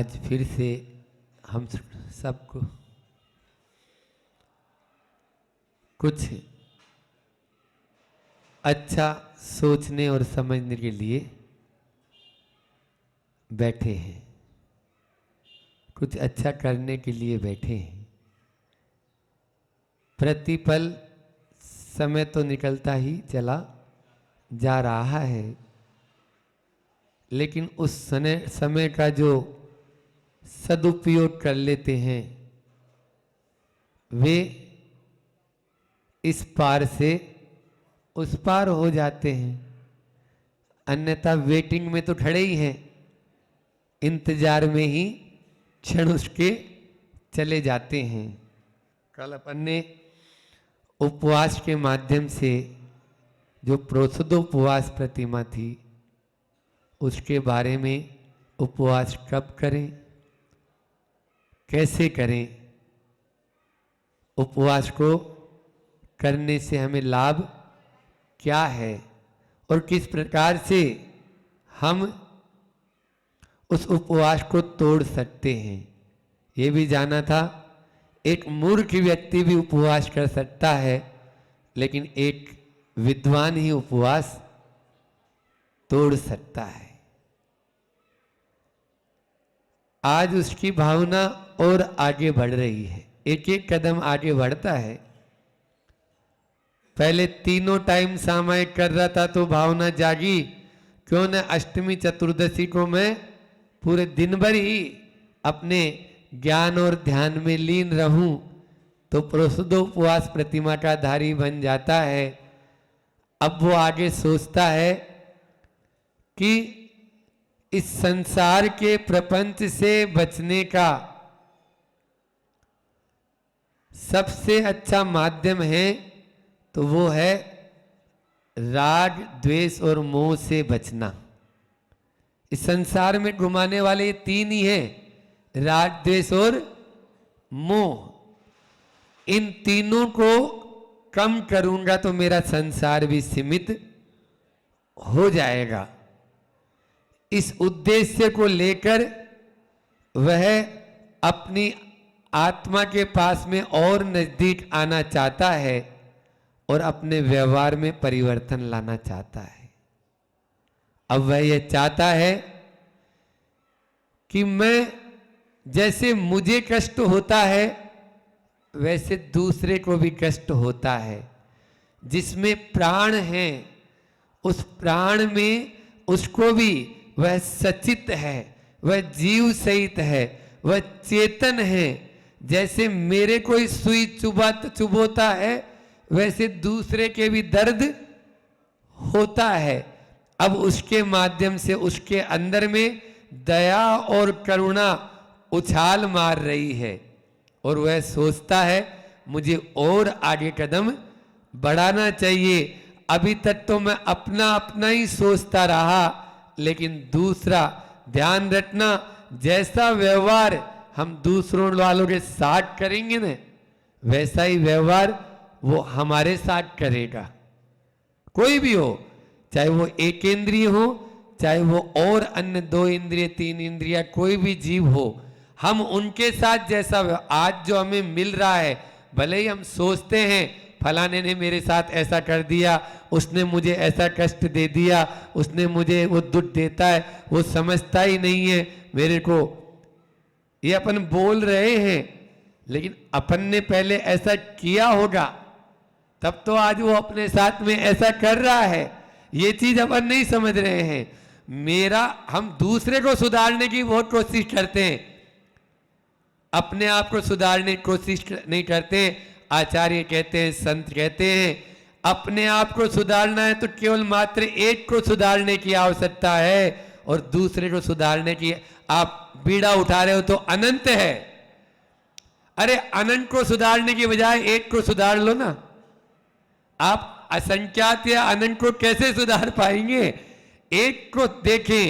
आज फिर से हम सबको कुछ अच्छा सोचने और समझने के लिए बैठे हैं, कुछ अच्छा करने के लिए बैठे हैं। प्रतिपल समय तो निकलता ही चला जा रहा है, लेकिन उस समय का जो सदुपयोग कर लेते हैं वे इस पार से उस पार हो जाते हैं, अन्यथा वेटिंग में तो खड़े ही हैं, इंतजार में ही क्षण उसके चले जाते हैं। कल अपन ने उपवास के माध्यम से जो प्रोसदोपवास प्रतिमा थी उसके बारे में, उपवास कब करें, कैसे करें, उपवास को करने से हमें लाभ क्या है और किस प्रकार से हम उस उपवास को तोड़ सकते हैं, ये भी जाना था। एक मूर्ख व्यक्ति भी उपवास कर सकता है, लेकिन एक विद्वान ही उपवास तोड़ सकता है। आज उसकी भावना और आगे बढ़ रही है, एक एक कदम आगे बढ़ता है। पहले तीनों टाइम सामायिक कर रहा था तो भावना जागी, क्यों न अष्टमी चतुर्दशी को मैं पूरे दिन भर ही अपने ज्ञान और ध्यान में लीन रहूं, तो प्रोसदोपवास प्रतिमा का धारी बन जाता है। अब वो आगे सोचता है कि इस संसार के प्रपंच से बचने का सबसे अच्छा माध्यम है तो वो है राग, द्वेष और मोह से बचना। इस संसार में घुमाने वाले ये तीन ही हैं, राग, द्वेष और मोह। इन तीनों को कम करूंगा तो मेरा संसार भी सीमित हो जाएगा। इस उद्देश्य को लेकर वह अपनी आत्मा के पास में और नजदीक आना चाहता है और अपने व्यवहार में परिवर्तन लाना चाहता है। अब वह यह चाहता है कि मैं, जैसे मुझे कष्ट होता है वैसे दूसरे को भी कष्ट होता है। जिसमें प्राण है उस प्राण में उसको भी, वह सचित है, वह जीव सहित है, वह चेतन है। जैसे मेरे कोई सुई चुभोता है वैसे दूसरे के भी दर्द होता है। अब उसके माध्यम से उसके अंदर में दया और करुणा उछाल मार रही है और वह सोचता है मुझे और आगे कदम बढ़ाना चाहिए। अभी तक तो मैं अपना अपना ही सोचता रहा, लेकिन दूसरा, ध्यान रखना, जैसा व्यवहार हम दूसरों वालों के साथ करेंगे ना, वैसा ही व्यवहार वो हमारे साथ करेगा। कोई भी हो, चाहे वो एक इंद्रिय हो, चाहे वो और अन्य दो इंद्रिय, तीन इंद्रिया, कोई भी जीव हो, हम उनके साथ जैसा, आज जो हमें मिल रहा है, भले ही हम सोचते हैं फलाने ने मेरे साथ ऐसा कर दिया, उसने मुझे ऐसा कष्ट दे दिया, उसने मुझे वो दुख देता है, वो समझता ही नहीं है मेरे को, ये अपन बोल रहे हैं, लेकिन अपन ने पहले ऐसा किया होगा तब तो आज वो अपने साथ में ऐसा कर रहा है। ये चीज अपन नहीं समझ रहे हैं। हम दूसरे को सुधारने की बहुत कोशिश करते हैं, अपने आप को सुधारने की कोशिश नहीं करते। आचार्य कहते हैं, संत कहते हैं, अपने आप को सुधारना है तो केवल मात्र एक को सुधारने की आवश्यकता है और दूसरे को सुधारने की, आप बीड़ा उठा रहे हो तो अनंत है। अरे अनंत को सुधारने की बजाय एक को सुधार लो ना। आप असंख्यात या अनंत को कैसे सुधार पाएंगे? एक को देखें,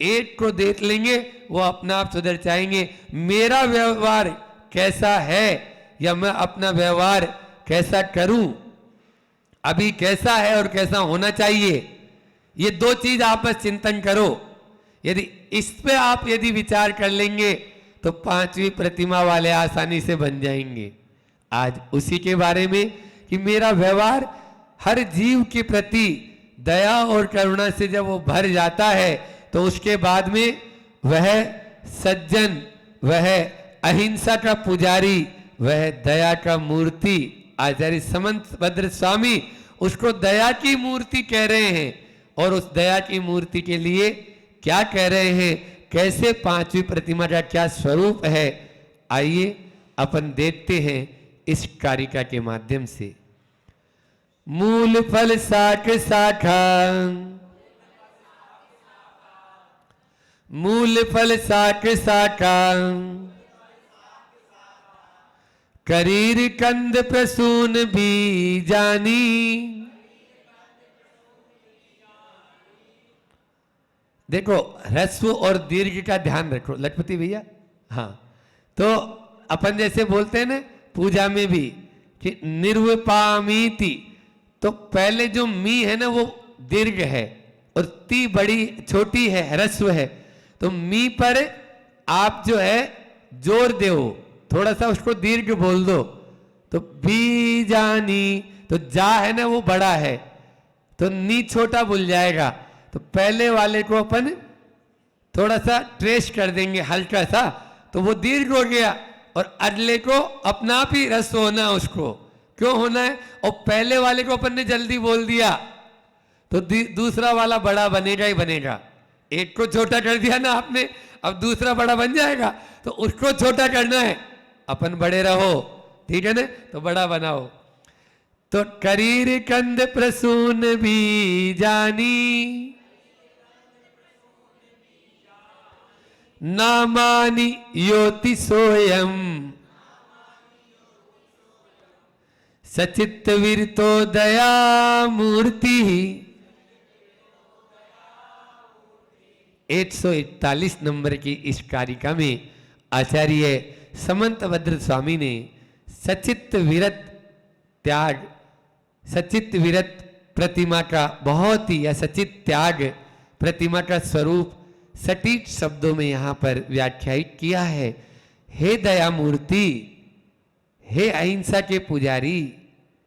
एक को देख लेंगे, वो अपना आप सुधर जाएंगे। मेरा व्यवहार कैसा है या मैं अपना व्यवहार कैसा करूं, अभी कैसा है और कैसा होना चाहिए, ये दो चीज आपस चिंतन करो। यदि इस पे आप यदि विचार कर लेंगे तो पांचवी प्रतिमा वाले आसानी से बन जाएंगे। आज उसी के बारे में कि मेरा व्यवहार हर जीव के प्रति दया और करुणा से जब वो भर जाता है तो उसके बाद में वह सज्जन, वह अहिंसा का पुजारी, वह दया का मूर्ति, आचार्य समंत भद्र स्वामी उसको दया की मूर्ति कह रहे हैं। और उस दया की मूर्ति के लिए क्या कह रहे हैं, कैसे पांचवी प्रतिमा का क्या स्वरूप है, आइए अपन देखते हैं इस कारिका के माध्यम से। मूल फल शाख शाखा, मूल फल शाख शाखा, करीर कंद प्रसून बीजानी। देखो ह्रस्व और दीर्घ का ध्यान रखो लखपति भैया। हाँ, तो अपन जैसे बोलते हैं ना पूजा में भी कि निर्विपामीति, तो पहले जो मी है ना वो दीर्घ है और ती बड़ी छोटी है, ह्रस्व है। तो मी पर आप जो है जोर दो, थोड़ा सा उसको दीर्घ बोल दो। तो बीजानी, तो जा है ना वो बड़ा है तो नी छोटा बोल जाएगा। तो पहले वाले को अपन थोड़ा सा ट्रेस कर देंगे हल्का सा, तो वो दीर्घ हो गया। और अगले को अपना आप ही रस होना, उसको क्यों होना है, और पहले वाले को अपन ने जल्दी बोल दिया तो दूसरा वाला बड़ा बनेगा ही बनेगा। एक को छोटा कर दिया ना आपने, अब दूसरा बड़ा बन जाएगा, तो उसको छोटा करना है, अपन बड़े रहो, ठीक है ना, तो बड़ा बनाओ। तो करीर कंद प्रसून बीजानी, नामानि योति सोयम, सचित्त विरतो दया मूर्ति। 141 नंबर की इस कारिका में आचार्य समंत भद्र स्वामी ने सचित्त विरत त्याग, सचित्त विरत प्रतिमा का बहुत ही, या सचित त्याग प्रतिमा का स्वरूप सटीक शब्दों में यहां पर व्याख्यायित किया है। हे दया मूर्ति, हे अहिंसा के पुजारी,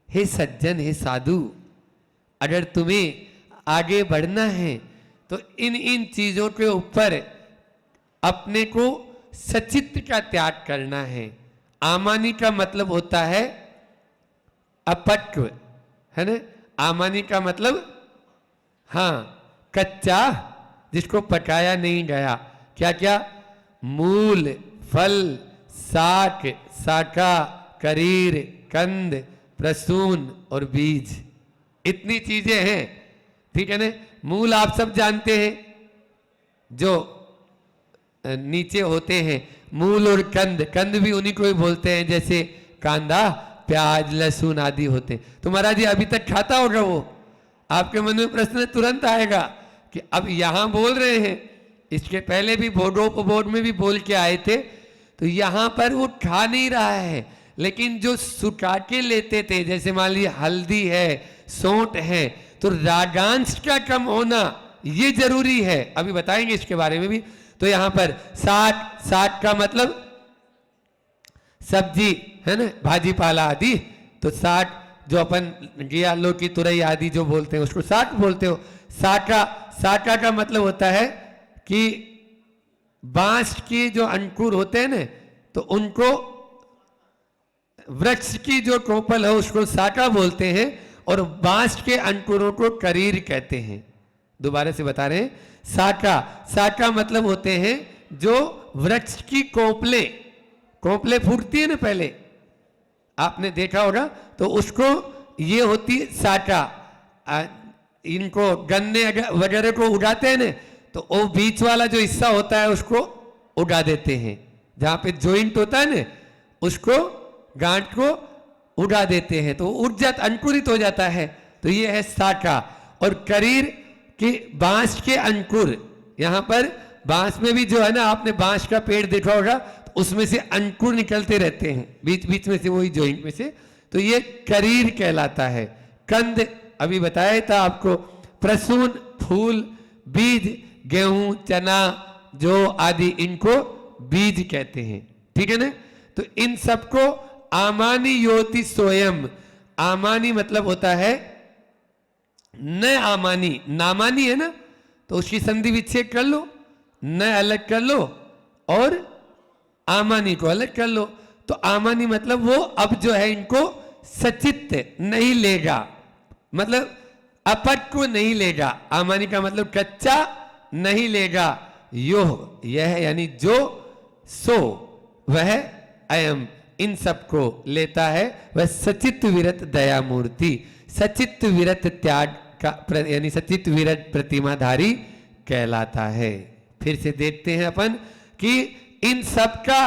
हे सज्जन, हे साधु, अगर तुम्हें आगे बढ़ना है तो इन इन चीजों के ऊपर अपने को सचित्त का त्याग करना है। आमानी का मतलब होता है अपक्व, है ना, आमानी का मतलब हाँ कच्चा, जिसको पकाया नहीं गया। क्या क्या, मूल, फल, शाक, शाखा, करीर, कंद, प्रसून और बीज, इतनी चीजें हैं, ठीक है ना। मूल आप सब जानते हैं जो नीचे होते हैं, मूल और कंद, कंद भी उन्हीं को ही बोलते हैं, जैसे कांदा, प्याज, लहसुन आदि होते। तो महाराज जी अभी तक खाता होगा वो, आपके मन में प्रश्न तुरंत आएगा कि अब यहां बोल रहे हैं, इसके पहले भी बोर्ड में भी बोल के आए थे, तो यहां पर वो खा नहीं रहा है, लेकिन जो सुखा के लेते थे, जैसे मान लीजिए हल्दी है, सौंठ है, तो रागांश का कम होना ये जरूरी है, अभी बताएंगे इसके बारे में भी। तो यहां पर साग, साग का मतलब सब्जी, है ना, भाजी पाला आदि। तो साग जो अपन घिया, लौकी, तुरई आदि जो बोलते हैं उसको साग बोलते हो। साका, साका का मतलब होता है कि बांस के जो अंकुर होते हैं ना, तो उनको, वृक्ष की जो कोपल है उसको साका बोलते हैं, और बांस के अंकुरों को करीर कहते हैं। दोबारा से बता रहे हैं, साका, साका मतलब होते हैं जो वृक्ष की कोपले, कोपले फूटती है ना पहले, आपने देखा होगा, तो उसको ये होती साका। इनको गन्ने वगैरह को उगाते हैं ना, तो वो बीच वाला जो हिस्सा होता है उसको उगा देते हैं, जहां पे जॉइंट होता है ना, उसको गांठ को उगा देते हैं, तो उग जाता, अंकुरित हो जाता है। तो ये है साका। और करीर की बांस के अंकुर, यहां पर बांस में भी जो है ना, आपने बांस का पेड़ देखा होगा, तो उसमें से अंकुर निकलते रहते हैं बीच बीच में से, वही जॉइंट में से, तो ये करीर कहलाता है। कंद अभी बताया था आपको, प्रसून फूल, बीज गेहूं, चना, जौ आदि इनको बीज कहते हैं। ठीक है ना। तो इन सबको आमानी योति स्वयं, आमानी मतलब होता है न आमानी, नामानी है ना, तो उसकी संधि विच्छेद कर लो, न अलग कर लो और आमानी को अलग कर लो। तो आमानी मतलब वो अब जो है इनको सचित्त नहीं लेगा, मतलब अपट को नहीं लेगा। आमानी का मतलब कच्चा नहीं लेगा। यो यह यानी जो, सो वह, अयम इन सबको लेता है, वह सचित्त विरत दया मूर्ति, सचित्त विरत त्याग का यानी सचित्त विरत प्रतिमाधारी कहलाता है। फिर से देखते हैं अपन कि इन सब का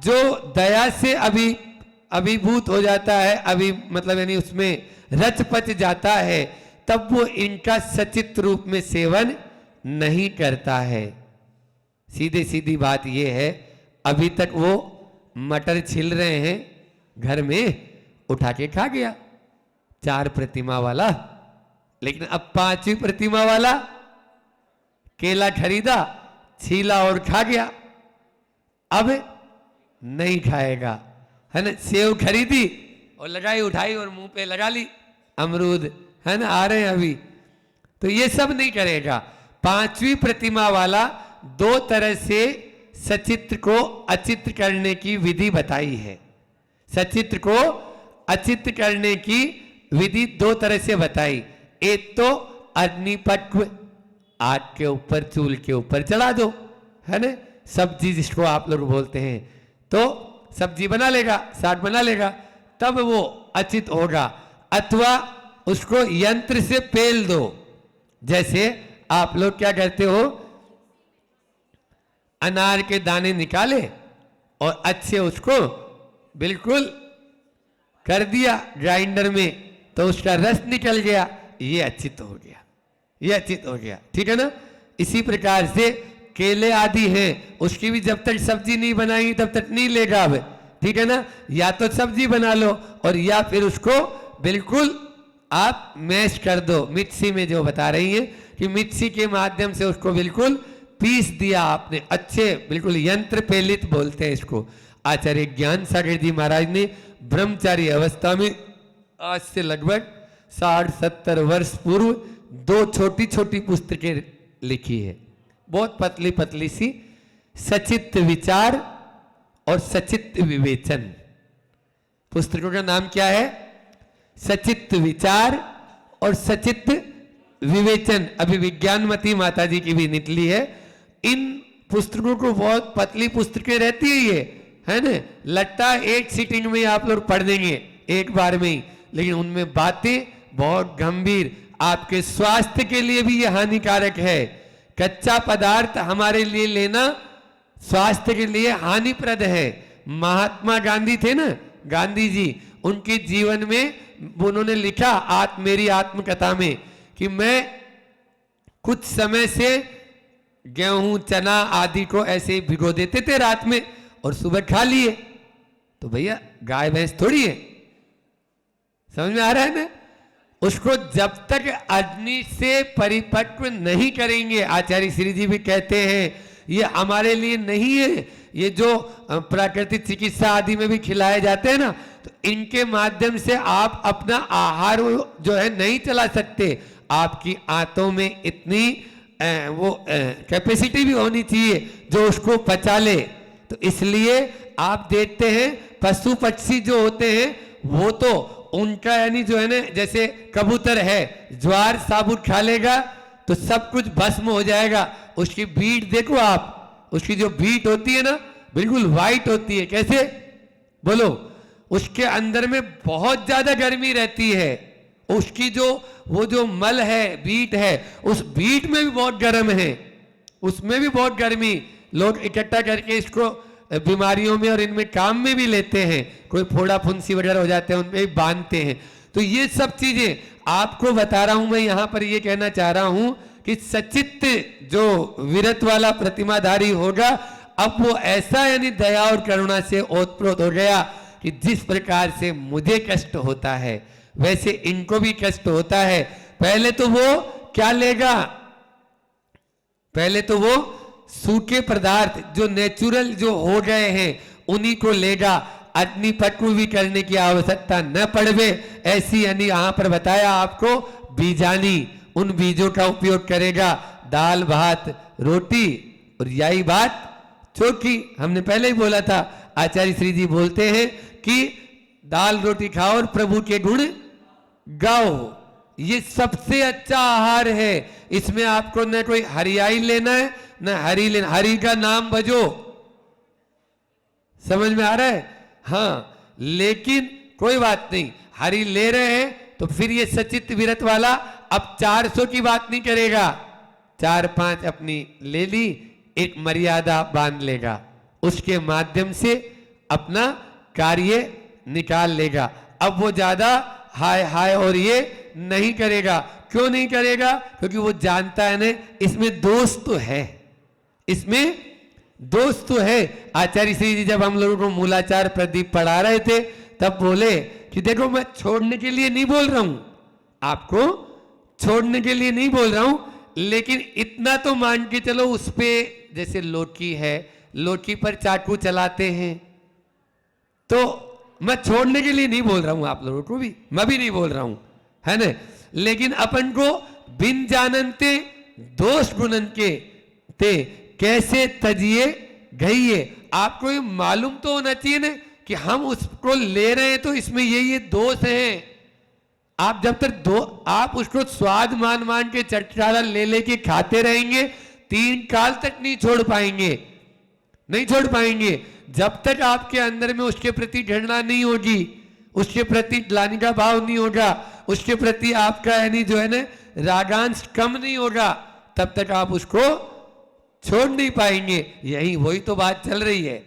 जो दया से अभिभूत हो जाता है, अभी मतलब यानी उसमें रच पच जाता है, तब वो इनका सचित रूप में सेवन नहीं करता है। सीधे सीधी बात ये है, अभी तक वो मटर छिल रहे हैं घर में, उठा के खा गया 4 प्रतिमा वाला, लेकिन अब 5वीं प्रतिमा वाला केला खरीदा, छीला और खा गया, अब नहीं खाएगा, है ना। सेव खरीदी और लगाई, उठाई और मुंह पे लगा ली, अमरूद है ना आ रहे हैं अभी, तो ये सब नहीं करेगा। 5वीं प्रतिमा वाला 2 तरह से सचित्र को अचित्र करने की विधि बताई है। सचित्र को अचित्र करने की विधि 2 तरह से बताई। एक तो अग्निपक्व, आग के ऊपर, चूल के ऊपर चढ़ा दो, है ना, सब्जी जिसको आप लोग बोलते हैं, तो सब्जी बना लेगा, साग बना लेगा, तब वो अचित होगा। अथवा उसको यंत्र से पेल दो, जैसे आप लोग क्या करते हो, अनार के दाने निकाले और अच्छे उसको बिल्कुल कर दिया ग्राइंडर में, तो उसका रस निकल गया, ये अचित हो गया, ये अचित हो गया। ठीक है ना। इसी प्रकार से केले आदि हैं, उसकी भी जब तक सब्जी नहीं बनाई तब तक नहीं लेगा अब। ठीक है ना। या तो सब्जी बना लो और या फिर उसको बिल्कुल आप मैश कर दो, मिक्सी में, जो बता रही है कि मिक्सी के माध्यम से उसको बिल्कुल पीस दिया आपने, अच्छे बिल्कुल यंत्र पेलित बोलते हैं इसको। आचार्य ज्ञान सागर जी महाराज ने ब्रह्मचारी अवस्था में आज से लगभग 60-70 वर्ष पूर्व 2 छोटी छोटी पुस्तकें लिखी है, बहुत पतली पतली सी, सचित्त विचार और सचित्त विवेचन। पुस्तकों का नाम क्या है? सचित्त विचार और सचित्त विवेचन। अभी विज्ञानमती माता जी की भी निकली है। इन पुस्तकों को, बहुत पतली पुस्तकें रहती है ये, है ना, लगता है एक सीटिंग में आप लोग पढ़ देंगे एक बार में ही, लेकिन उनमें बातें बहुत गंभीर, आपके स्वास्थ्य के लिए भी ये हानिकारक है। कच्चा पदार्थ हमारे लिए लेना स्वास्थ्य के लिए हानिप्रद है। महात्मा गांधी थे ना, गांधी जी, उनके जीवन में उन्होंने लिखा मेरी आत्मकथा में कि मैं कुछ समय से गेहूं, चना आदि को ऐसे ही भिगो देते थे रात में और सुबह खा लिए। तो भैया गाय भैंस थोड़ी है, समझ में आ रहा है ना। उसको जब तक अग्नि से परिपक्व नहीं करेंगे, आचार्य श्री जी भी कहते हैं ये हमारे लिए नहीं है, ये जो प्राकृतिक चिकित्सा आदि में भी खिलाए जाते हैं ना, तो इनके माध्यम से आप अपना आहार जो है नहीं चला सकते। आपकी आंतों में इतनी वो कैपेसिटी भी होनी चाहिए जो उसको पचा ले। तो इसलिए आप देखते हैं पशु पक्षी जो होते हैं वो तो उनका यानी जो है ना, जैसे कबूतर है, ज्वार साबुत खा लेगा तो सब कुछ भस्म हो जाएगा। उसकी बीट देखो आप, उसकी जो बीट होती है ना बिल्कुल वाइट होती है। कैसे बोलो? उसके अंदर में बहुत ज्यादा गर्मी रहती है। उसकी जो वो जो मल है, बीट है, उस बीट में भी बहुत गर्म है, उसमें भी बहुत गर्मी। लोग इकट्ठा करके इसको बीमारियों में और इनमें काम में भी लेते हैं। कोई फोड़ा फुंसी वगैरह हो जाते हैं उनमें भी बांधते हैं। तो ये सब चीजें आपको बता रहा हूं मैं। यहां पर ये कहना चाह रहा हूं कि सचित्त जो विरत वाला प्रतिमाधारी होगा, अब वो ऐसा यानी दया और करुणा से ओतप्रोत हो गया कि जिस प्रकार से मुझे कष्ट होता है वैसे इनको भी कष्ट होता है। पहले तो वो क्या लेगा? पहले तो वो सूखे पदार्थ जो नेचुरल जो हो गए हैं उन्हीं को लेगा, अग्नि पटु भी करने की आवश्यकता न पड़े। ऐसी यानी यहां पर बताया आपको बीजानी, उन बीजों का उपयोग करेगा। दाल भात रोटी और यही बात चोखी, हमने पहले ही बोला था। आचार्य श्री जी बोलते हैं कि दाल रोटी खाओ और प्रभु के गुण गाओ, ये सबसे अच्छा आहार है। इसमें आपको न कोई हरियाई लेना है न हरी लेना, हरि का नाम भजो, समझ में आ रहा है? हाँ, लेकिन कोई बात नहीं, हरि ले रहे हैं तो फिर ये सचित विरत वाला अब 400 की बात नहीं करेगा, 4-5 अपनी ले ली, एक मर्यादा बांध लेगा, उसके माध्यम से अपना कार्य निकाल लेगा। अब वो ज्यादा हाय हाय और ये नहीं करेगा। क्यों नहीं करेगा? क्योंकि वो जानता है ना इसमें दोष तो है, इसमें दोष तो है। आचार्य श्री जी जब हम लोगों को मूलाचार प्रदीप पढ़ा रहे थे तब बोले कि देखो मैं छोड़ने के लिए नहीं बोल रहा हूं, आपको छोड़ने के लिए नहीं बोल रहा हूं, लेकिन इतना तो मान के चलो उस पे जैसे लौकी है, लौकी पर चाकू चलाते हैं, तो मैं छोड़ने के लिए नहीं बोल रहा हूं आप लोगों को भी, मैं भी नहीं बोल रहा हूं, है ना? लेकिन अपन को बिन जानते दोष गुणन के ते कैसे तजिए गईए, आपको ये मालूम तो होना चाहिए ना कि हम उसको ले रहे हैं तो इसमें ये दोष हैं। आप जब तक आप उसको स्वाद मान मान के चटकारा ले लेके खाते रहेंगे 3 काल तक नहीं छोड़ पाएंगे, नहीं छोड़ पाएंगे। जब तक आपके अंदर में उसके प्रति घृणा नहीं होगी, उसके प्रति ग्लानि का भाव नहीं होगा, उसके प्रति आपका यानी जो है ना रागांश कम नहीं होगा, तब तक आप उसको छोड़ नहीं पाएंगे। यही वही तो बात चल रही है,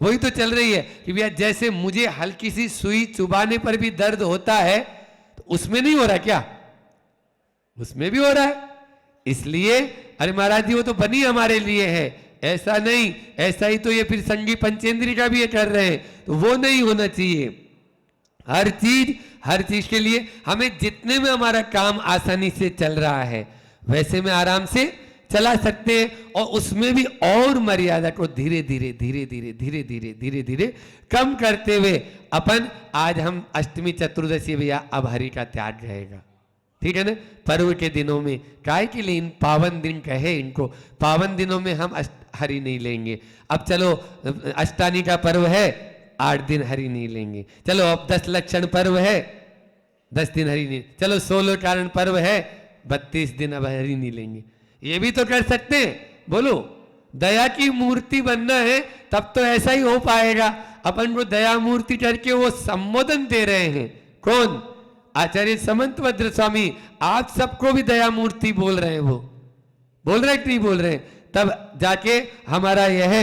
वही तो चल रही है कि भैया जैसे मुझे हल्की सी सुई चुभाने पर भी दर्द होता है तो उसमें नहीं हो रहा क्या? उसमें भी हो रहा है। इसलिए अरे महाराज जी वो तो बनी हमारे लिए है, ऐसा नहीं, ऐसा ही तो ये फिर संगी पंचेंद्रिय का भी ये कर रहे हैं, तो वो नहीं होना चाहिए। हर चीज के लिए हमें जितने में हमारा काम आसानी से चल रहा है वैसे में आराम से चला सकते हैं, और उसमें भी और मर्यादा को धीरे धीरे धीरे धीरे धीरे धीरे धीरे धीरे कम करते हुए अपन आज हम अष्टमी चतुर्दशी भैया अब हरि का त्याग रहेगा, ठीक है ना? पर्व के दिनों में काय के लिए इन पावन दिन कहे, इनको पावन दिनों में हम हरि नहीं लेंगे। अब चलो अष्टानी का पर्व है 8 दिन हरि नहीं लेंगे, चलो अब 10 लक्षण पर्व है 10 दिन हरि नहीं, चलो 16 कारण पर्व है 32 दिन अब हरि नहीं लेंगे, ये भी तो कर सकते हैं। बोलो दया की मूर्ति बनना है तब तो ऐसा ही हो पाएगा। अपन को दया मूर्ति करके वो संबोधन दे रहे हैं, कौन? आचार्य समंत भद्र स्वामी, आप सबको भी दया मूर्ति बोल रहे हैं, वो बोल रहे कि नहीं बोल रहे हैं? तब जाके हमारा यह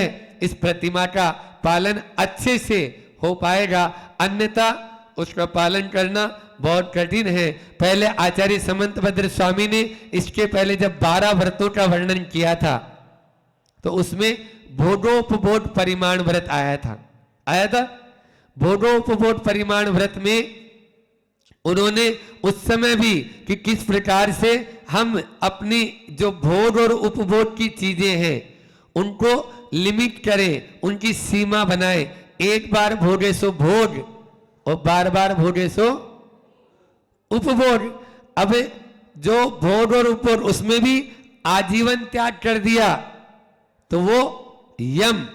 इस प्रतिमा का पालन अच्छे से हो पाएगा, अन्यथा उसका पालन करना बहुत कठिन है। पहले आचार्य समंत भद्र स्वामी ने इसके पहले जब 12 व्रतों का वर्णन किया था तो उसमें भोगोपभोग परिमाण व्रत आया था। भोगोपभोग परिमाण व्रत में उन्होंने उस समय भी कि किस प्रकार से हम अपनी जो भोग और उपभोग की चीजें हैं उनको लिमिट करें, उनकी सीमा बनाएं। एक बार भोगे सो भोग और बार बार भोगे सो उपभोग। अब जो भोग और उपभोग उसमें भी आजीवन त्याग कर दिया तो वो यम,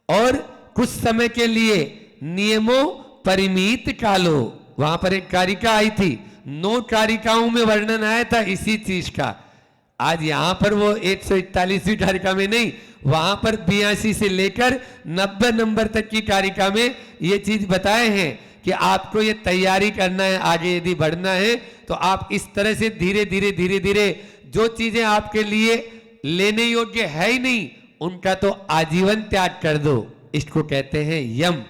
और कुछ समय के लिए नियमों परिमित कालो, वहां पर एक कारिका आई थी, 9 कारिकाओं में वर्णन आया था इसी चीज का। आज यहां पर वो 141वीं कारिका में नहीं, वहां पर 82 से लेकर 90 नंबर तक की कारिका में ये चीज बताए हैं कि आपको ये तैयारी करना है, आगे यदि बढ़ना है तो आप इस तरह से धीरे धीरे धीरे धीरे जो चीजें आपके लिए लेने योग्य है ही नहीं उनका तो आजीवन त्याग कर दो, इसको कहते हैं यम।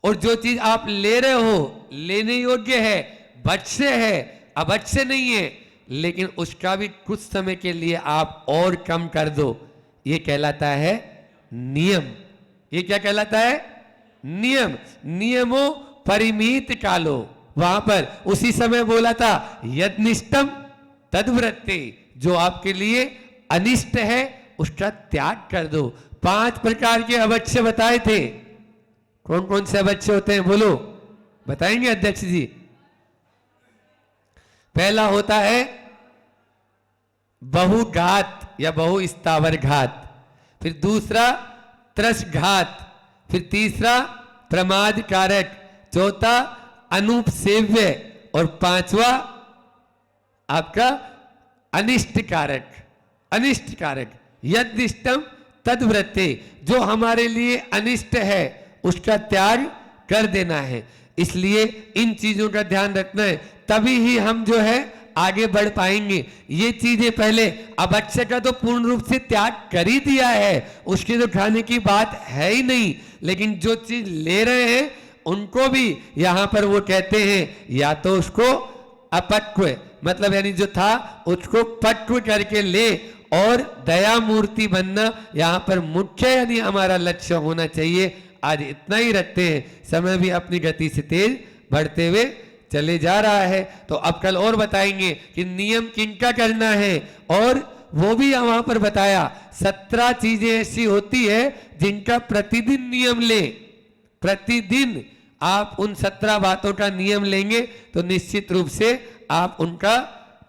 और जो चीज आप ले रहे हो लेने योग्य है, बच्चे है, अबच्चे नहीं है, लेकिन उसका भी कुछ समय के लिए आप और कम कर दो, ये कहलाता है नियम। ये क्या कहलाता है? नियम। नियमों परिमित कालो, वहां पर उसी समय बोला था यदनिष्टम तद्व्रते, जो आपके लिए अनिष्ट है उसका त्याग कर दो। 5 प्रकार के अवश्य बताए थे। कौन कौन से अवश्य होते हैं बोलो, बताएंगे अध्यक्ष जी? पहला होता है बहुघात या बहु स्थावर घात, फिर दूसरा त्रसघात, फिर तीसरा प्रमाद कारक, चौथा अनुपसेव्य और पांचवा आपका अनिष्ट कारक। अनिष्ट कारक यदिष्टम तद्व्रते, जो हमारे लिए अनिष्ट है उसका त्याग कर देना है। इसलिए इन चीजों का ध्यान रखना है, तभी ही हम जो है आगे बढ़ पाएंगे। ये चीजें पहले अवश्य का तो पूर्ण रूप से त्याग कर ही दिया है, उसके तो खाने की बात है ही नहीं। लेकिन जो चीज ले रहे हैं उनको भी यहां पर वो कहते हैं या तो उसको अपक्व, मतलब यानी जो था उसको पक्व करके ले, और दया मूर्ति बनना यहां पर मुख्य यानी हमारा लक्ष्य होना चाहिए। आज इतना ही रखते हैं, समय भी अपनी गति से तेज बढ़ते हुए चले जा रहा है। तो अब कल और बताएंगे कि नियम किनका करना है, और वो भी वहां पर बताया 17 चीजें ऐसी होती है जिनका प्रतिदिन नियम ले। प्रतिदिन आप उन 17 बातों का नियम लेंगे तो निश्चित रूप से आप उनका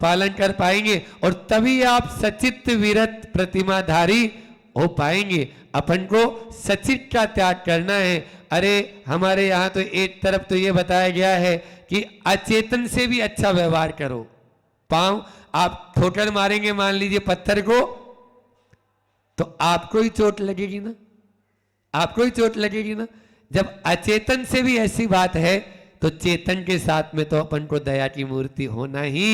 पालन कर पाएंगे, और तभी आप सचित्त विरत प्रतिमाधारी हो पाएंगे। अपन को सचित का त्याग करना है। अरे हमारे यहाँ तो एक तरफ तो ये बताया गया है कि अचेतन से भी अच्छा व्यवहार करो। पांव आप ठोकर मारेंगे मान लीजिए पत्थर को, तो आपको ही चोट लगेगी ना, आपको ही चोट लगेगी ना। जब अचेतन से भी ऐसी बात है तो चेतन के साथ में तो अपन को दया की मूर्ति होना ही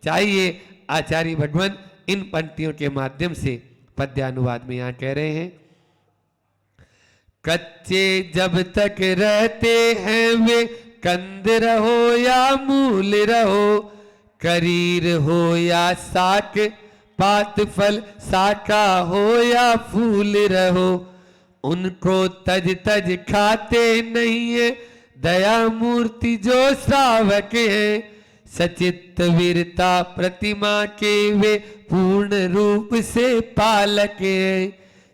चाहिए। आचार्य भगवान इन पंक्तियों के माध्यम से पद्यानुवाद में यहां कह रहे हैं, कच्चे जब तक रहते हैं वे कंद रहो या मूल रहो, करीर हो या साक, पात फल साका हो या फूल रहो, उनको तज तज खाते नहीं है दया मूर्ति जो श्रावक है, सचित्त वीरता प्रतिमा के वे पूर्ण रूप से पालक है,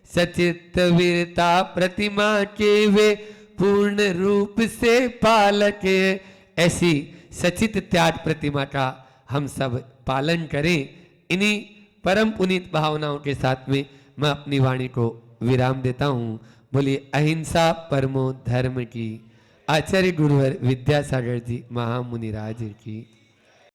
सचित्त वीरता प्रतिमा के वे पूर्ण रूप से पालक है। ऐसी सचित त्याग प्रतिमा का हम सब पालन करें। इन्हीं परम पुनीत भावनाओं के साथ में मैं अपनी वाणी को विराम देता हूँ। बोलिए अहिंसा परमो धर्म की। आचार्य गुरुवर विद्यासागर जी महामुनिराज की।